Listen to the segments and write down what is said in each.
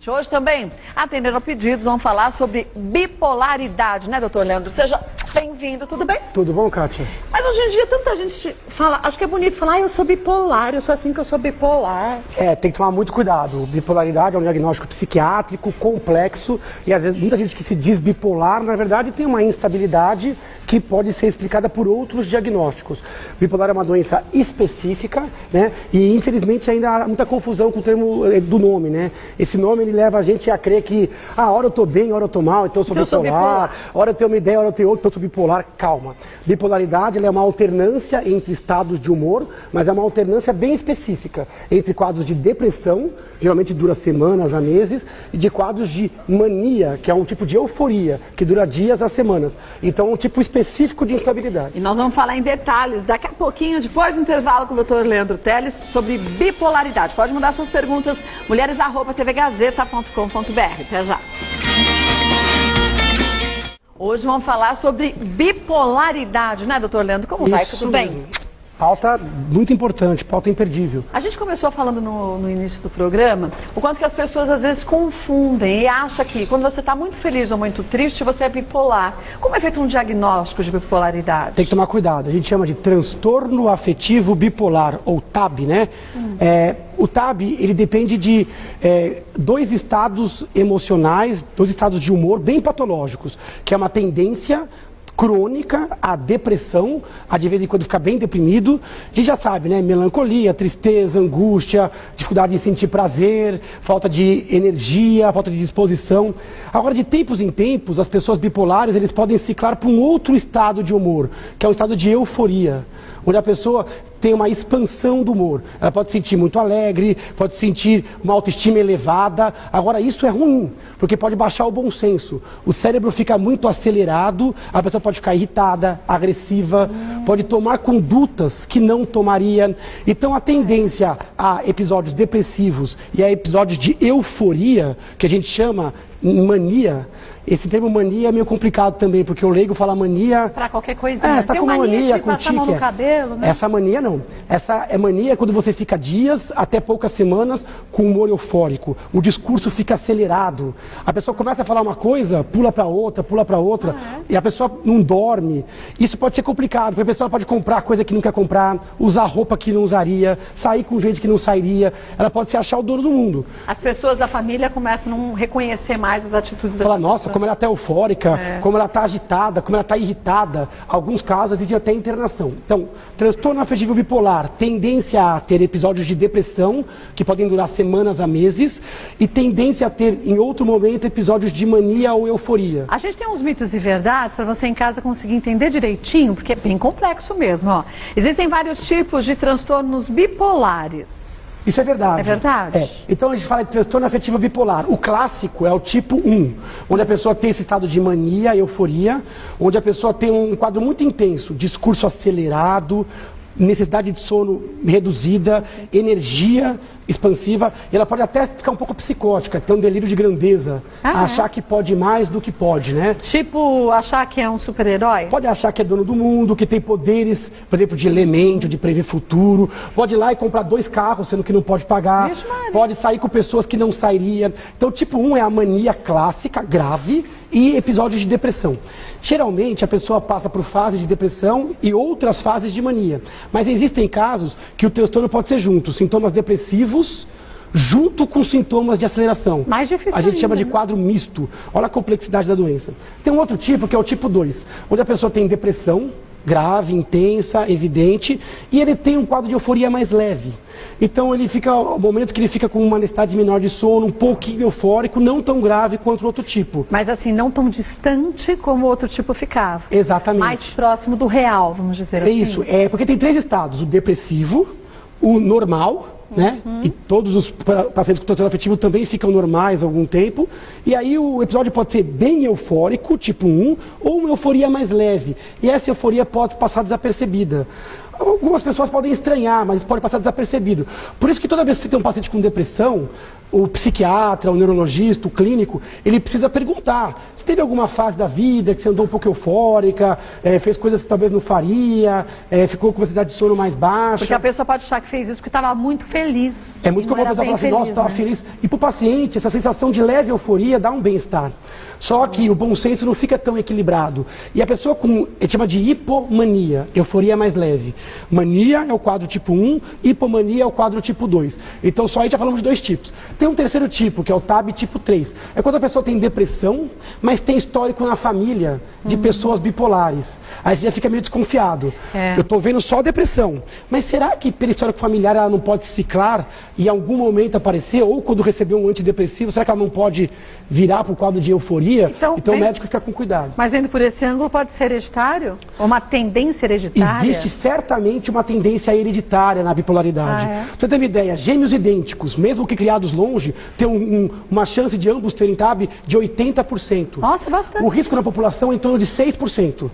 gente. Hoje também, atendendo a pedidos, vamos falar sobre bipolaridade, né, doutor Leandro? Seja bem-vindo, tudo bem? Tudo bom, Kátia? Mas hoje em dia tanta gente fala, acho que é bonito falar, eu sou bipolar, eu sou assim que eu sou bipolar. Tem que tomar muito cuidado. Bipolaridade é um diagnóstico psiquiátrico complexo e às vezes muita gente que se diz bipolar, na verdade, tem uma instabilidade que pode ser explicada por outros diagnósticos. Bipolar é uma doença específica, né? E infelizmente ainda há muita confusão com o termo do nome, né? Esse nome ele leva a gente a crer que, hora eu tô bem, hora eu tô mal, então eu sou bipolar. Hora eu tenho uma ideia, hora eu tenho outra, então eu sou bipolar. Calma. Bipolaridade ela é uma alternância entre estados de humor, mas é uma alternância bem específica entre quadros de depressão, geralmente dura semanas a meses, e de quadros de mania, que é um tipo de euforia, que dura dias a semanas. Então é um tipo específico de instabilidade. E nós vamos falar em detalhes daqui a pouquinho, depois do intervalo com o Dr. Leandro Teles, sobre bipolaridade. Pode mandar suas perguntas, mulheres@tvgazeta.com.br. Até já. Hoje vamos falar sobre bipolaridade, né, doutor Leandro? Como vai? Tudo bem? Mesmo. Pauta muito importante, pauta imperdível. A gente começou falando no início do programa o quanto que as pessoas às vezes confundem e acham que quando você está muito feliz ou muito triste, você é bipolar. Como é feito um diagnóstico de bipolaridade? Tem que tomar cuidado. A gente chama de transtorno afetivo bipolar, ou TAB, né? O TAB, ele depende de dois estados emocionais, dois estados de humor bem patológicos, que é uma tendência crônica, a depressão, a de vez em quando ficar bem deprimido. A gente já sabe, né? Melancolia, tristeza, angústia, dificuldade de sentir prazer, falta de energia, falta de disposição. Agora, de tempos em tempos, as pessoas bipolares, eles podem ciclar para um outro estado de humor, que é um estado de euforia, onde a pessoa tem uma expansão do humor. Ela pode se sentir muito alegre, pode sentir uma autoestima elevada. Agora, isso é ruim, porque pode baixar o bom senso. O cérebro fica muito acelerado, a pessoa pode ficar irritada, agressiva, pode tomar condutas que não tomaria. Então, a tendência a episódios depressivos e a episódios de euforia, que a gente chama mania. Esse termo mania é meio complicado também, porque o leigo fala mania... Para qualquer coisinha. Você tá com mania, com tique. No cabelo, né? Essa mania não. Essa é mania quando você fica dias, até poucas semanas, com humor eufórico. O discurso fica acelerado. A pessoa começa a falar uma coisa, pula para outra, e a pessoa não dorme. Isso pode ser complicado, porque a pessoa pode comprar coisa que não quer comprar, usar roupa que não usaria, sair com gente que não sairia. Ela pode se achar o dono do mundo. As pessoas da família começam a não reconhecer mais as atitudes da Fala, nossa, como ela está eufórica, como ela está agitada, como ela está irritada. Alguns casos exigem até internação. Então, transtorno afetivo bipolar, tendência a ter episódios de depressão, que podem durar semanas a meses, e tendência a ter, em outro momento, episódios de mania ou euforia. A gente tem uns mitos e verdades para você em casa conseguir entender direitinho, porque é bem complexo mesmo, ó. Existem vários tipos de transtornos bipolares. Isso é verdade. É verdade? Então a gente fala de transtorno afetivo bipolar. O clássico é o tipo 1, onde a pessoa tem esse estado de mania, euforia, onde a pessoa tem um quadro muito intenso, discurso acelerado, necessidade de sono reduzida, energia expansiva, e ela pode até ficar um pouco psicótica, ter um delírio de grandeza, achar que pode mais do que pode, né? Tipo, achar que é um super-herói? Pode achar que é dono do mundo, que tem poderes, por exemplo, de elemento, de prever futuro, pode ir lá e comprar 2 carros, sendo que não pode pagar, pode sair com pessoas que não sairia. Então, tipo 1 é a mania clássica, grave, e episódios de depressão. Geralmente, a pessoa passa por fases de depressão e outras fases de mania. Mas existem casos que o transtorno pode ser junto, sintomas depressivos junto com sintomas de aceleração. Mais difícil A gente ainda, chama de né? quadro misto. Olha a complexidade da doença. Tem um outro tipo, que é o tipo 2, onde a pessoa tem depressão grave, intensa, evidente, e ele tem um quadro de euforia mais leve. Então ele fica, momentos que ele fica com uma necessidade menor de sono, um pouquinho eufórico, não tão grave quanto o outro tipo. Mas assim, não tão distante como o outro tipo ficava. Exatamente. Mais próximo do real, vamos dizer assim. É isso, porque tem 3 estados, o depressivo, o normal, né? E todos os pacientes com transtorno afetivo também ficam normais há algum tempo. E aí o episódio pode ser bem eufórico, tipo 1, ou uma euforia mais leve. E essa euforia pode passar desapercebida. Algumas pessoas podem estranhar, mas pode passar desapercebido. Por isso que toda vez que você tem um paciente com depressão, o psiquiatra, o neurologista, o clínico, ele precisa perguntar se teve alguma fase da vida que você andou um pouco eufórica, fez coisas que talvez não faria, ficou com quantidade de sono mais baixa. Porque a pessoa pode achar que fez isso porque estava muito feliz. É muito comum a pessoa falar assim, nossa, estava feliz. E para o paciente, essa sensação de leve euforia dá um bem-estar. Só que o bom senso não fica tão equilibrado. E a pessoa com, ele chama de hipomania, euforia mais leve. Mania é o quadro tipo 1, hipomania é o quadro tipo 2. Então só aí já falamos de 2 tipos. Tem um terceiro tipo, que é o TAB tipo 3. É quando a pessoa tem depressão, mas tem histórico na família de pessoas bipolares. Aí você já fica meio desconfiado. Eu estou vendo só depressão. Mas será que pelo histórico familiar ela não pode ciclar e em algum momento aparecer? Ou quando receber um antidepressivo, será que ela não pode virar para o quadro de euforia? Então o médico fica com cuidado. Mas vendo por esse ângulo, pode ser hereditário? Ou uma tendência hereditária? Existe certamente uma tendência hereditária na bipolaridade. Pra você ter uma ideia, gêmeos idênticos, mesmo que criados longe, tem uma chance de ambos terem TAB de 80%. Nossa, bastante. O risco na população é em torno de 6%,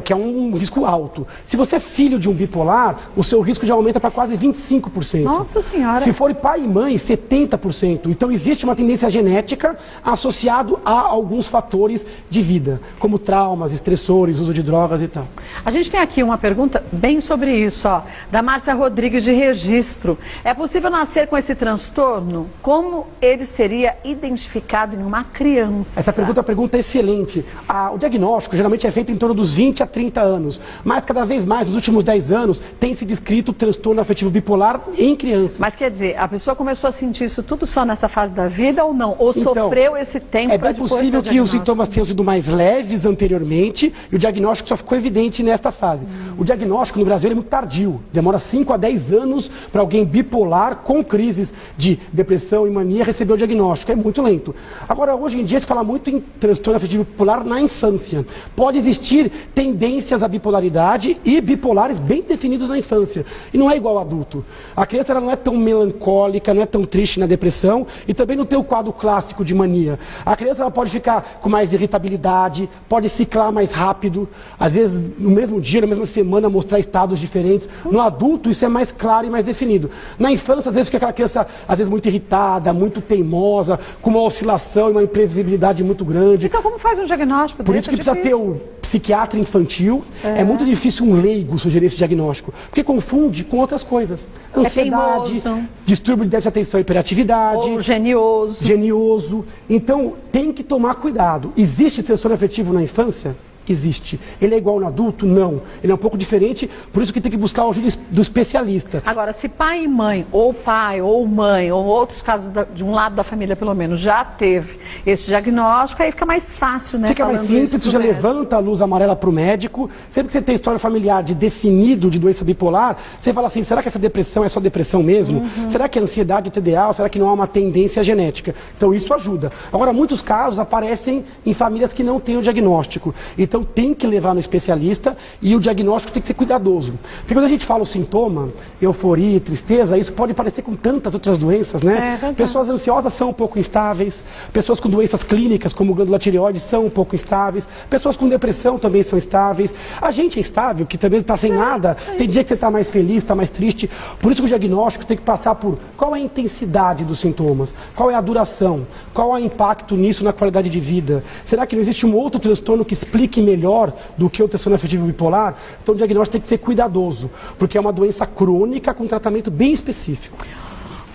que é um risco alto. Se você é filho de um bipolar, o seu risco já aumenta para quase 25%. Nossa Senhora! Se for pai e mãe, 70%. Então existe uma tendência genética associado a alguns fatores de vida, como traumas, estressores, uso de drogas e tal. A gente tem aqui uma pergunta bem sobre isso, ó, da Márcia Rodrigues de Registro. É possível nascer com esse transtorno? Como ele seria identificado em uma criança? Essa pergunta é uma pergunta excelente. O diagnóstico geralmente é feito em torno dos 20 a 30 anos, mas cada vez mais, nos últimos 10 anos, tem se descrito o transtorno afetivo bipolar em crianças. Mas quer dizer, a pessoa começou a sentir isso tudo só nessa fase da vida ou não? Ou então, sofreu esse tempo? É bem possível que os sintomas tenham sido mais leves anteriormente e o diagnóstico só ficou evidente nesta fase. O diagnóstico no Brasil é muito tardio, demora 5 a 10 anos para alguém bipolar com crises de depressão e mania receber o diagnóstico, é muito lento. Agora, hoje em dia se fala muito em transtorno afetivo bipolar na infância. Pode existir tendências à bipolaridade e bipolares bem definidos na infância. E não é igual ao adulto. A criança ela não é tão melancólica, não é tão triste na depressão e também não tem o quadro clássico de mania. A criança ela pode ficar com mais irritabilidade, pode ciclar mais rápido, às vezes no mesmo dia, na mesma semana, mostrar estados diferentes. No adulto isso é mais claro e mais definido. Na infância, às vezes fica aquela criança, às vezes muito irritada, muito teimosa, com uma oscilação e uma imprevisibilidade muito grande. Então como faz um diagnóstico desse? Por isso que precisa ter o psiquiatra infantil. É muito difícil um leigo sugerir esse diagnóstico, porque confunde com outras coisas. Ansiedade, distúrbio de déficit de atenção e hiperatividade. Ou genioso. Genioso. Então, tem que tomar cuidado. Existe transtorno afetivo na infância? Existe. Ele é igual no adulto? Não. Ele é um pouco diferente, por isso que tem que buscar o ajuda do especialista. Agora, se pai e mãe, ou pai, ou mãe, ou outros casos de um lado da família pelo menos, já teve esse diagnóstico, aí fica mais fácil, né? Fica mais simples, você já levanta a luz amarela para o médico. Sempre que você tem história familiar de definido de doença bipolar, você fala assim, será que essa depressão é só depressão mesmo? Será que a ansiedade é TDA? Será que não há uma tendência genética? Então isso ajuda. Agora, muitos casos aparecem em famílias que não têm o diagnóstico. Então tem que levar no especialista e o diagnóstico tem que ser cuidadoso. Porque quando a gente fala o sintoma, euforia, tristeza, isso pode parecer com tantas outras doenças, né? Pessoas ansiosas são um pouco instáveis, pessoas com doenças clínicas como glândula tireoide são um pouco instáveis, pessoas com depressão também são instáveis. A gente é instável, que também está sem nada, tem dia que você está mais feliz, está mais triste. Por isso que o diagnóstico tem que passar por qual é a intensidade dos sintomas, qual é a duração, qual é o impacto nisso na qualidade de vida. Será que não existe um outro transtorno que explique melhor do que o transtorno afetivo bipolar? Então o diagnóstico tem que ser cuidadoso, porque é uma doença crônica com tratamento bem específico.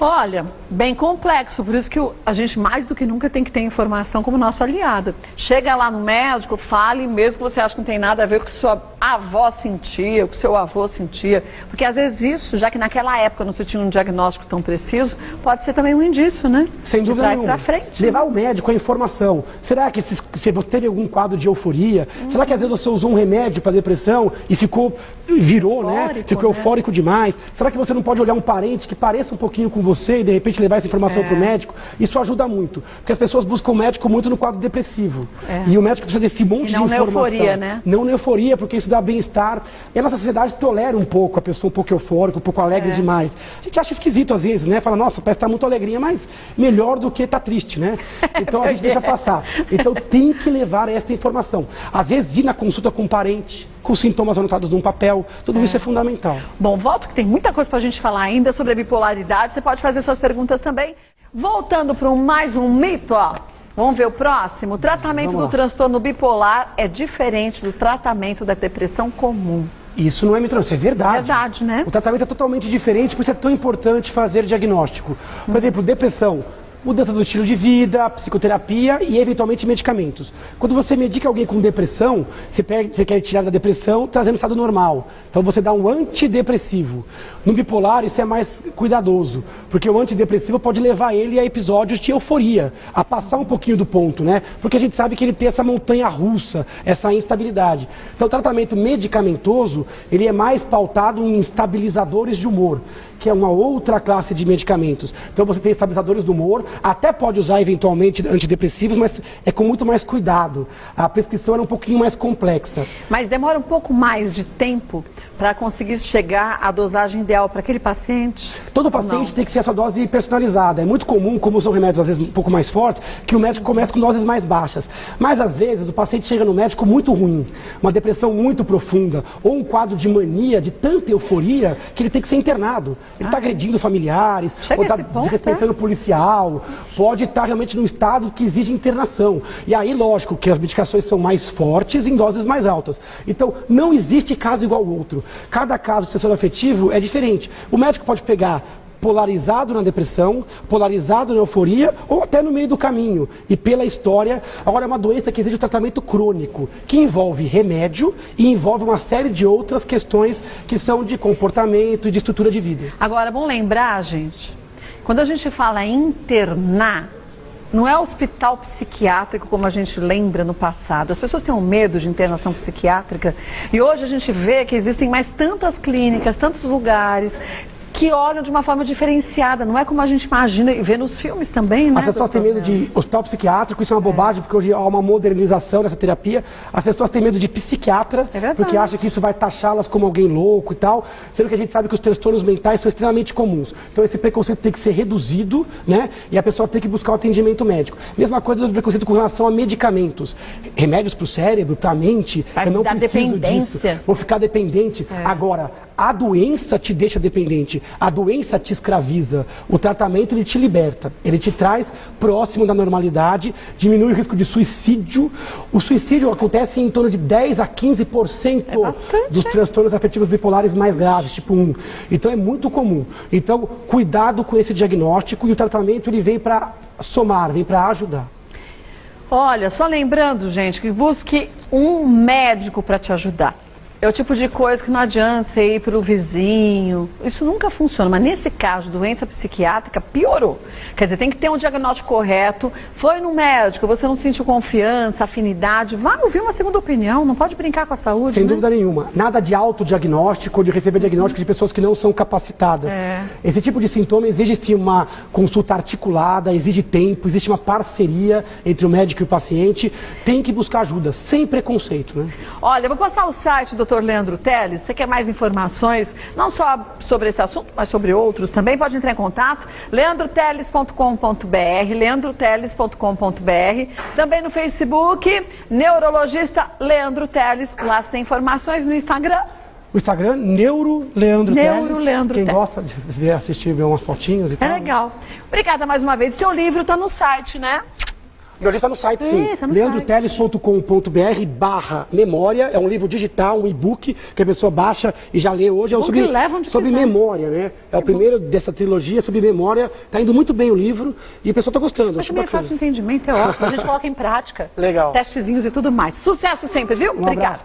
Olha, bem complexo, por isso que a gente mais do que nunca tem que ter informação como nosso aliado. Chega lá no médico, fale mesmo que você acha que não tem nada a ver com o que sua avó sentia, o que seu avô sentia, porque às vezes isso, já que naquela época não se tinha um diagnóstico tão preciso, pode ser também um indício, né? Sem dúvida de trás nenhuma. pra frente. Levar o médico a informação. Será que se você teve algum quadro de euforia? Será que às vezes você usou um remédio para depressão e virou, eufórico, né? Ficou eufórico demais? Será que você não pode olhar um parente que pareça um pouquinho com você e de repente levar essa informação para o médico? Isso ajuda muito, porque as pessoas buscam o médico muito no quadro depressivo. E o médico precisa desse monte de informação. Não na euforia, né? Não na euforia, porque isso dá bem-estar. E a nossa sociedade tolera um pouco a pessoa um pouco eufórica, um pouco alegre demais. A gente acha esquisito às vezes, né? Fala, nossa, parece estar muito alegrinha, mas melhor do que estar triste, né? Então a gente deixa passar. Então tem que levar esta informação. Às vezes ir na consulta com um parente, com sintomas anotados num papel, tudo isso é fundamental. Bom, volto que tem muita coisa para a gente falar ainda sobre a bipolaridade. Você pode fazer suas perguntas também. Voltando para mais um mito, ó. Vamos ver o próximo? O tratamento do transtorno bipolar é diferente do tratamento da depressão comum. Isso não é mito, não, isso é verdade. Verdade, né? O tratamento é totalmente diferente, por isso é tão importante fazer diagnóstico. Por exemplo, depressão. Mudança do estilo de vida, psicoterapia e, eventualmente, medicamentos. Quando você medica alguém com depressão, você quer tirar da depressão trazendo estado normal. Então, você dá um antidepressivo. No bipolar, isso é mais cuidadoso, porque o antidepressivo pode levar ele a episódios de euforia, a passar um pouquinho do ponto, né? Porque a gente sabe que ele tem essa montanha russa, essa instabilidade. Então, o tratamento medicamentoso, ele é mais pautado em estabilizadores de humor, que é uma outra classe de medicamentos. Então você tem estabilizadores do humor, até pode usar eventualmente antidepressivos, mas é com muito mais cuidado. A prescrição era um pouquinho mais complexa. Mas demora um pouco mais de tempo para conseguir chegar à dosagem ideal para aquele paciente? Todo paciente tem que ser a sua dose personalizada. É muito comum, como são remédios às vezes um pouco mais fortes, que o médico comece com doses mais baixas. Mas às vezes o paciente chega no médico muito ruim, uma depressão muito profunda, ou um quadro de mania, de tanta euforia, que ele tem que ser internado. Ele está agredindo familiares, ou está desrespeitando o policial, pode estar realmente num estado que exige internação. E aí, lógico, que as medicações são mais fortes em doses mais altas. Então, não existe caso igual ao outro. Cada caso de transtorno afetivo é diferente. O médico pode pegar polarizado na depressão, polarizado na euforia, ou até no meio do caminho. E pela história, agora é uma doença que exige um tratamento crônico, que envolve remédio e envolve uma série de outras questões que são de comportamento e de estrutura de vida. Agora, vamos lembrar, gente, quando a gente fala em internar, não é hospital psiquiátrico como a gente lembra no passado. As pessoas têm um medo de internação psiquiátrica e hoje a gente vê que existem mais tantas clínicas, tantos lugares que olham de uma forma diferenciada, não é como a gente imagina e vê nos filmes também, né? As pessoas têm medo de hospital psiquiátrico, isso é uma bobagem, porque hoje há uma modernização dessa terapia. As pessoas têm medo de psiquiatra, porque acham que isso vai taxá-las como alguém louco e tal, sendo que a gente sabe que os transtornos mentais são extremamente comuns. Então esse preconceito tem que ser reduzido, né? E a pessoa tem que buscar o atendimento médico. Mesma coisa do preconceito com relação a medicamentos. Remédios para o cérebro, para a mente, eu não preciso disso. Vou ficar dependente. Agora, a doença te deixa dependente, a doença te escraviza, o tratamento ele te liberta, ele te traz próximo da normalidade, diminui o risco de suicídio. O suicídio acontece em torno de 10 a 15% dos transtornos afetivos bipolares mais graves, tipo 1. Então é muito comum. Então cuidado com esse diagnóstico e o tratamento ele vem para somar, vem para ajudar. Olha, só lembrando, gente, que busque um médico para te ajudar. É o tipo de coisa que não adianta você ir para o vizinho. Isso nunca funciona, mas nesse caso, doença psiquiátrica piorou. Quer dizer, tem que ter um diagnóstico correto. Foi no médico, você não sentiu confiança, afinidade, vá ouvir uma segunda opinião, não pode brincar com a saúde. Sem dúvida nenhuma. Nada de autodiagnóstico ou de receber diagnóstico de pessoas que não são capacitadas. Esse tipo de sintoma exige sim uma consulta articulada, exige tempo, existe uma parceria entre o médico e o paciente. Tem que buscar ajuda, sem preconceito, né? Olha, eu vou passar o site do Dr. Leandro Teles. Você quer mais informações, não só sobre esse assunto, mas sobre outros também, pode entrar em contato, leandroteles.com.br, leandroteles.com.br, também no Facebook, neurologista Leandro Teles, lá você tem informações, no Instagram. O Instagram, Leandro Teles. Quem Teles. gosta de ver, ver umas fotinhos e tal. É legal. Obrigada mais uma vez. Seu livro está no site, né? Meu livro está no site, sim. leandroteles.com.br/memória. É um livro digital, um e-book que a pessoa baixa e já lê hoje. É sobre memória, né? É o primeiro dessa trilogia sobre memória. Está indo muito bem o livro e a pessoa está gostando. Mas também é fácil entendimento, é ótimo. A gente coloca em prática. Legal. Testezinhos e tudo mais. Sucesso sempre, viu? Um abraço.